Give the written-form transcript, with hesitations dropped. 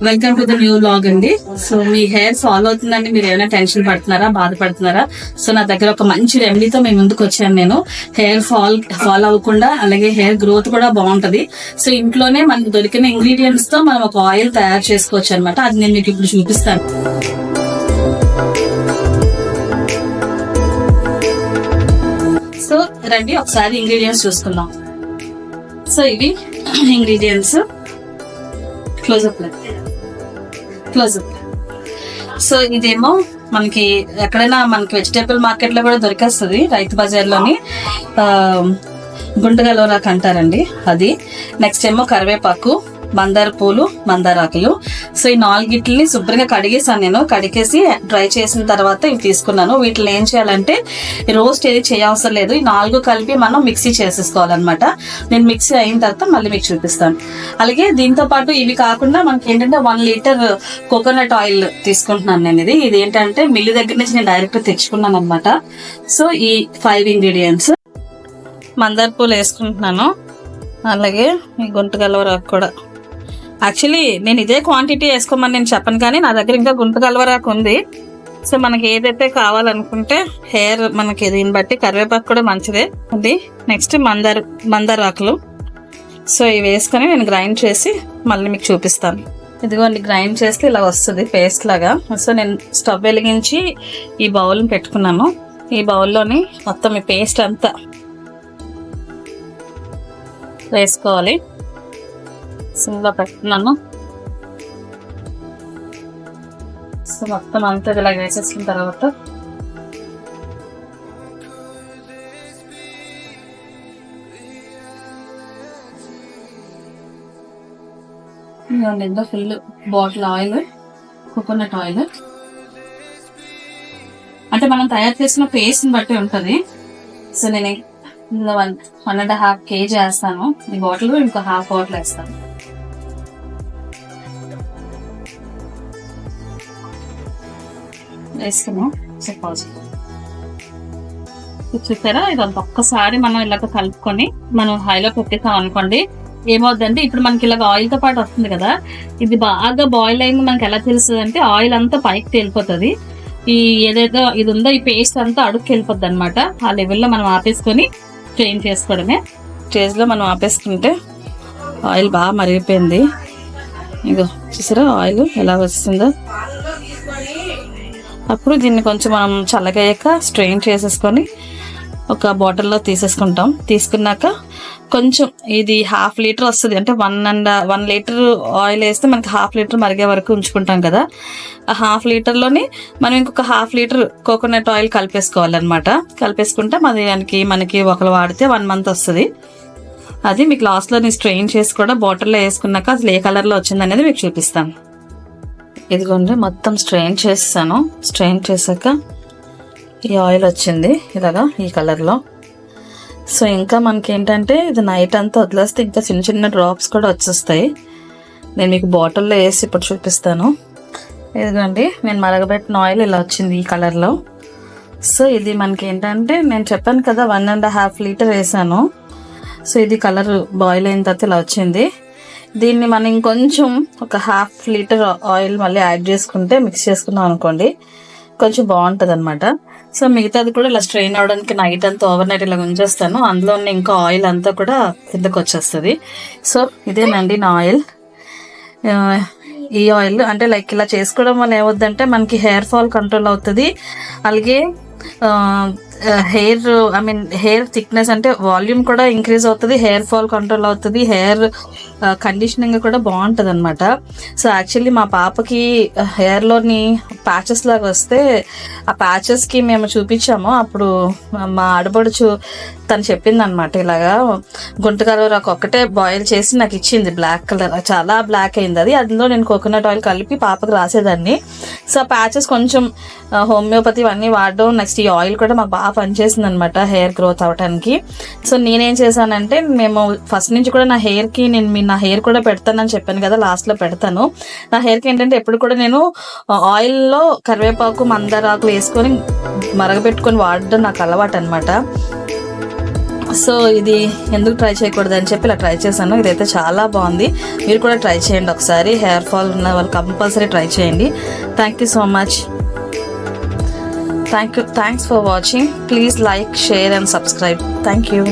Welcome to the new vlog అండి. So మీ hair fall అవుతుందండి, మీరు ఏమైనా టెన్షన్ పడుతున్నారా, బాధపడుతున్నారా? సో నా దగ్గర ఒక మంచి రెమెడీతో మీ ముందుకు వచ్చాను నేను. హెయిర్ ఫాల్ అవ్వకుండా, అలాగే హెయిర్ గ్రోత్ కూడా బాగుంటది. సో ఇంట్లోనే మనకు దొరికిన ఇంగ్రీడియంట్స్ తో మనం ఒక ఆయిల్ తయారు చేసుకోవచ్చు అనమాట. అది నేను మీకు ఇప్పుడు చూపిస్తాను. సో రండి ఒకసారి ఇంగ్రీడియంట్స్ చూసుకుందాం. సో ఇవి ఇంగ్రీడియంట్స్. క్లోజప్. సో ఇదేమో మనకి ఎక్కడైనా మనకి వెజిటేబుల్ మార్కెట్ లో కూడా దొరికేస్తుంది, రైతు బజార్ లోని. గుంటగలవరాకు అంటారండి అది. నెక్స్ట్ ఏమో కరివేపాకు, మందార పూలు, మందారాకులు. సో ఈ నాలుగిట్లని శుభ్రంగా కడిగేసాను నేను. కడిగేసి డ్రై చేసిన తర్వాత ఇవి తీసుకున్నాను. వీటిని ఏం చేయాలంటే రోస్ట్ ఏది చేయవసరం లేదు, ఈ 4 కలిపి మనం మిక్సీ చేసేసుకోవాలన్నమాట. నేను మిక్సీ అయిన తర్వాత మళ్ళీ మీకు చూపిస్తాను. అలాగే దీంతో పాటు ఇవి కాకుండా మనకి ఏంటంటే 1 లీటర్ కోకోనట్ ఆయిల్ తీసుకుంటున్నాను నేను. ఇది ఏంటంటే మిల్లు దగ్గర నుంచి నేను డైరెక్ట్ తెచ్చుకున్నాను అనమాట. సో ఈ 5 ఇంగ్రీడియంట్స్. మందార పూలు వేసుకుంటున్నాను, అలాగే ఈ గుంటగలవరాకు కూడా. యాక్చువల్లీ నేను ఇదే క్వాంటిటీ వేసుకోమని నేను చెప్పను, కానీ నా దగ్గర ఇంకా గుంటగలవరాకు ఉంది. సో మనకి ఏదైతే కావాలనుకుంటే హెయిర్ మనకి దీన్ని బట్టి. కరివేపాకు కూడా మంచిదే అది. నెక్స్ట్ మందారాకులు. సో ఇవి వేసుకొని నేను గ్రైండ్ చేసి మళ్ళీ మీకు చూపిస్తాను. ఇదిగోండి, గ్రైండ్ చేస్తే ఇలా వస్తుంది పేస్ట్ లాగా. సో నేను స్టవ్ వెలిగించి ఈ బౌల్ని పెట్టుకున్నాను. ఈ బౌల్లోని మొత్తం ఈ పేస్ట్ అంతా వేసుకోవాలి. సిమ్లో పెట్టుకున్నాను. సో మొత్తం అంతా ఇలా వేసేసిన తర్వాత ఇందులో full bottle oil, coconut oil. అంటే మనం తయారు చేసిన పేస్ట్ని బట్టి ఉంటుంది. సో నేను ఇందులో 1.5 kg వేస్తాను. ఈ బాటిల్ ఇంకో 1/2 బాటిల్ వేస్తాను. వేసుకున్నాం. చూసారా, ఇదంతా ఒక్కసారి మనం ఇలాగ కలుపుకొని మనం హైలో పెట్టేసాం అనుకోండి, ఏమవుతుందంటే ఇప్పుడు మనకి ఇలాగ ఆయిల్ తో పాటు వస్తుంది కదా, ఇది బాగా బాయిల్ అయింది. మనకి ఎలా తెలుస్తుంది అంటే ఆయిల్ అంతా పైకి తేలిపోతుంది. ఈ ఏదైతే ఇది ఉందో ఈ పేస్ట్ అంతా అడుగుకి వెళ్ళిపోద్ది అనమాట. ఆ లెవెల్లో మనం ఆపేసుకొని చేంజ్ చేసుకోవడమే. స్టేజ్లో మనం ఆపేసుకుంటే ఆయిల్ బాగా మరిగిపోయింది. ఇగో చూసారా ఆయిల్ ఎలా వస్తుందో. అప్పుడు దీన్ని కొంచెం మనం చల్లగయ్యాక స్ట్రెయిన్ చేసేసుకొని ఒక బాటిల్లో తీసేసుకుంటాం. తీసుకున్నాక కొంచెం ఇది 1/2 లీటర్ వస్తుంది. అంటే 1 లీటర్ ఆయిల్ వేస్తే మనకి 1/2 లీటర్ మరిగే వరకు ఉంచుకుంటాం కదా. ఆ 1/2 లీటర్లోని మనం ఇంకొక 1/2 లీటర్ కోకోనట్ ఆయిల్ కలిపేసుకోవాలన్నమాట. కలిపేసుకుంటే మనకి ఒకరు వాడితే 1 మంత్ వస్తుంది. అది మీకు లాస్ట్లో నేను స్ట్రెయిన్ చేసి కూడా బాటిల్లో వేసుకున్నాక అసలు ఏ కలర్లో వచ్చింది అనేది మీకు చూపిస్తాను. ఇదిగోండి, మొత్తం స్ట్రెయిన్ చేస్తాను. స్ట్రెయిన్ చేశాక ఈ ఆయిల్ వచ్చింది ఇలాగా ఈ కలర్లో. సో ఇంకా మనకి ఏంటంటే ఇది నైట్ అంతా వదిలేస్తే ఇంకా చిన్న చిన్న డ్రాప్స్ కూడా వచ్చేస్తాయి. నేను మీకు బాటిల్లో వేసి ఇప్పుడు చూపిస్తాను. ఇదిగోండి, నేను మరగబెట్టిన ఆయిల్ ఇలా వచ్చింది ఈ కలర్లో. సో ఇది మనకి ఏంటంటే నేను చెప్పాను కదా 1.5 లీటర్ వేసాను. సో ఇది కలర్ బాయిల్ అయిన తర్వాత ఇలా వచ్చింది. దీన్ని మనం ఇంకొంచెం ఒక 1/2 లీటర్ ఆయిల్ మళ్ళీ యాడ్ చేసుకుంటే మిక్స్ చేసుకున్నాం అనుకోండి, కొంచెం బాగుంటుంది అనమాట. సో మిగతాది కూడా ఇలా స్ట్రెయిన్ అవడానికి నైట్ అంతా ఓవర్ నైట్ ఇలా ఉంచేస్తాను. అందులో ఇంకా ఆయిల్ అంతా కూడా కిందకు వచ్చేస్తుంది. సో ఇదేనండి నా ఆయిల్. ఈ ఆయిల్ అంటే లైక్ ఇలా చేసుకోవడం వల్ల ఏమవుద్దంటే మనకి హెయిర్ ఫాల్ కంట్రోల్ అవుతుంది. అలాగే హెయిర్ థిక్నెస్ అంటే వాల్యూమ్ కూడా ఇంక్రీజ్ అవుతుంది, హెయిర్ ఫాల్ కంట్రోల్ అవుతుంది, హెయిర్ కండిషనింగ్ కూడా బాగుంటుంది అనమాట. సో యాక్చువల్లీ మా పాపకి హెయిర్లోని ప్యాచెస్ లాగా వస్తే ఆ ప్యాచెస్కి మేము చూపించాము. అప్పుడు మా ఆడపడుచు తను చెప్పింది అనమాట, ఇలాగా గుంటగలవరాకు ఒక్కటే బాయిల్ చేసి నాకు ఇచ్చింది. బ్లాక్ కలర్, చాలా బ్లాక్ అయింది అది. అందులో నేను కోకోనట్ ఆయిల్ కలిపి పాపకు రాసేదాన్ని. సో ఆ ప్యాచెస్ కొంచెం హోమియోపతి అన్నీ వాడడం, నెక్స్ట్ ఈ ఆయిల్ కూడా మాకు బాగా పనిచేసింది అనమాట హెయిర్ గ్రోత్ అవడానికి. సో నేనేం చేశానంటే, మేము ఫస్ట్ నుంచి కూడా నా హెయిర్కి నా హెయిర్ కూడా పెడతానని చెప్పాను కదా, లాస్ట్లో పెడతాను. నా హెయిర్కి ఏంటంటే ఎప్పుడు కూడా నేను ఆయిల్లో కరివేపాకు, మందారాకులు వేసుకొని మరగపెట్టుకొని వాడడం నాకు అలవాటు అనమాట. సో ఇది ఎందుకు ట్రై చేయకూడదు అని చెప్పి ఇలా ట్రై చేశాను. ఇదైతే చాలా బాగుంది. మీరు కూడా ట్రై చేయండి ఒకసారి. హెయిర్ ఫాల్ ఉన్న వాళ్ళు కంపల్సరీ ట్రై చేయండి. Thank you so much. Thanks for watching. Please like, share and subscribe. Thank you.